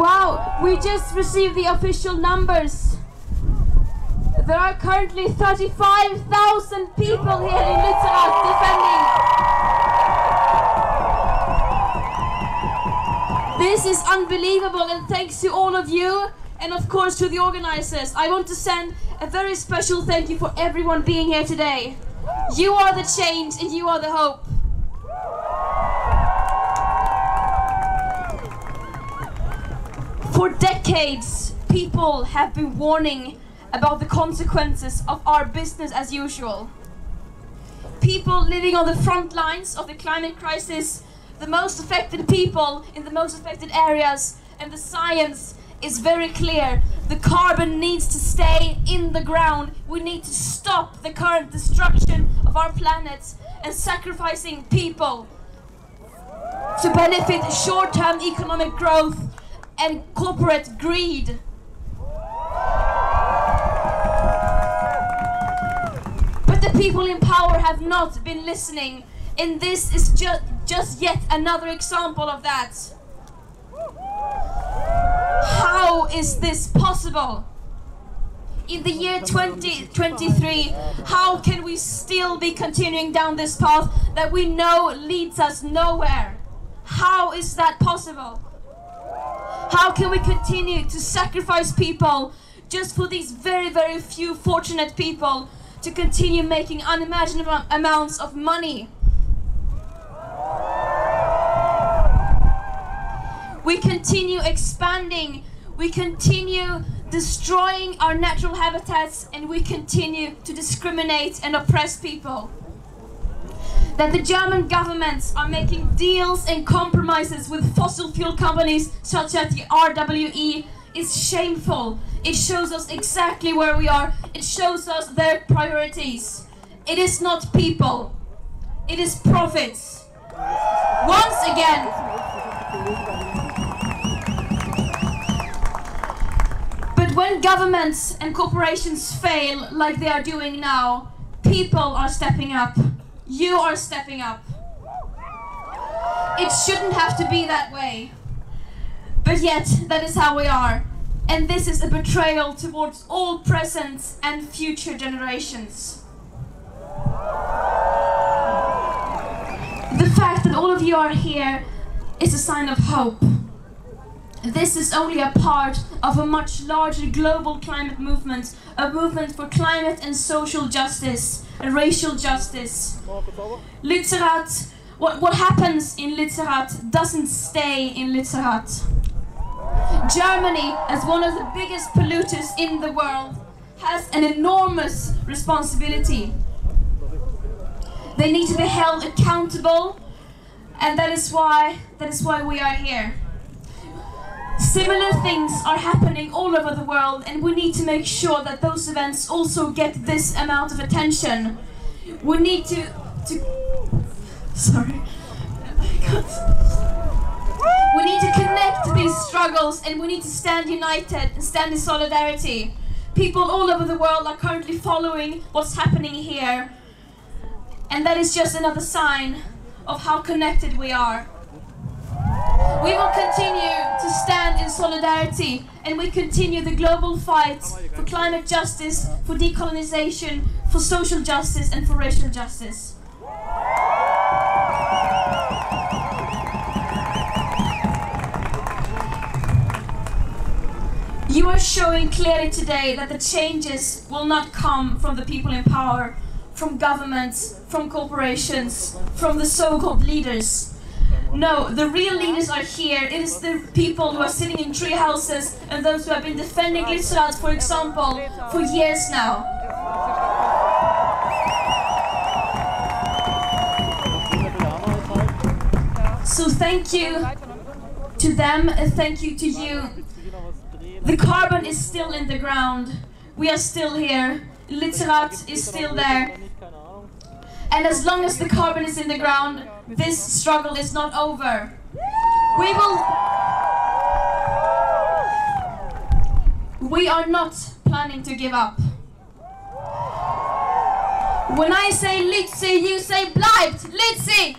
Wow, we just received the official numbers. There are currently 35,000 people here in Lützerath defending. This is unbelievable, and thanks to all of you and of course to the organizers. I want to send a very special thank you for everyone being here today. You are the change and you are the hope. For decades, people have been warning about the consequences of our business as usual. People living on the front lines of the climate crisis, the most affected people in the most affected areas, and the science is very clear. The carbon needs to stay in the ground. We need to stop the current destruction of our planet and sacrificing people to benefit short-term economic growth and corporate greed. But the people in power have not been listening, and this is just yet another example of that. How is this possible? In the year 2023, how can we still be continuing down this path that we know leads us nowhere? How is that possible? How can we continue to sacrifice people just for these very, very few fortunate people to continue making unimaginable amounts of money? We continue expanding, we continue destroying our natural habitats, and we continue to discriminate and oppress people. That the German governments are making deals and compromises with fossil fuel companies such as the RWE is shameful. It shows us exactly where we are. It shows us their priorities. It is not people. It is profits. Once again. But when governments and corporations fail like they are doing now, people are stepping up. You are stepping up. It shouldn't have to be that way. But yet, that is how we are. And this is a betrayal towards all present and future generations. The fact that all of you are here is a sign of hope. This is only a part of a much larger global climate movement, a movement for climate and social justice, and racial justice. Lützerath, what happens in Lützerath doesn't stay in Lützerath. Germany, as one of the biggest polluters in the world, has an enormous responsibility. They need to be held accountable, and that is why we are here. Similar things are happening all over the world, and we need to make sure that those events also get this amount of attention. We need to sorry. We need to connect to these struggles, and we need to stand united and stand in solidarity. People all over the world are currently following what's happening here, and that is just another sign of how connected we are. We will continue to stand in solidarity, and we continue the global fight for climate justice, for decolonization, for social justice, and for racial justice. You are showing clearly today that the changes will not come from the people in power, from governments, from corporations, from the so-called leaders. No, the real leaders are here. It is the people who are sitting in tree houses and those who have been defending Lützerath, for example, for years now. So thank you to them and thank you to you. The carbon is still in the ground. We are still here. Lützerath is still there. And as long as the carbon is in the ground, this struggle is not over. We are not planning to give up. When I say Lützi, you say bleibt. Lützi!